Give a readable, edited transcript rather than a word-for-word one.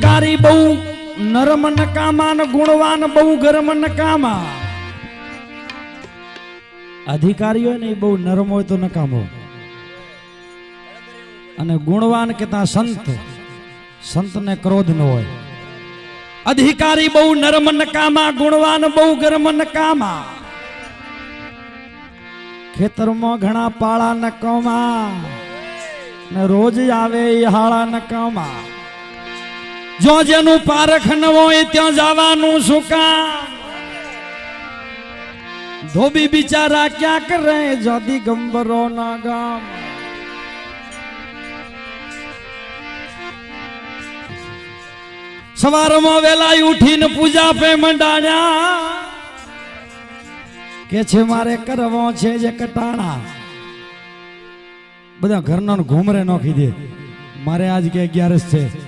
અધિકારી બહુ નરમ નકામા ને ગુણવાન બહુ ગરમ નકામા. અધિકારી હોય ને એ બહુ નરમ હોય તો નકામો, અને ગુણવાન કેતા સંત, સંત ને ક્રોધ ન હોય. અધિકારી બહુ નરમ નકામા, ગુણવાન બહુ ગરમ નકામા. ખેતરમાં ઘણા પાળા નકામા ને રોજ આવે એ હાળા નકામા. જો જેનું પારખ ન હોય ત્યાં જવાનું શું કામ? ધોબી બિચારા ક્યાં કરે જો દિગંબરો ના ગામ. સવારમાં વેલા ઉઠીને પૂજા પે મંડાણ્યા, કે છે મારે કરવો છે જે કટાણા. બધા ઘરના ઘૂમરે નોખી દે, મારે આજ કે 11 છે.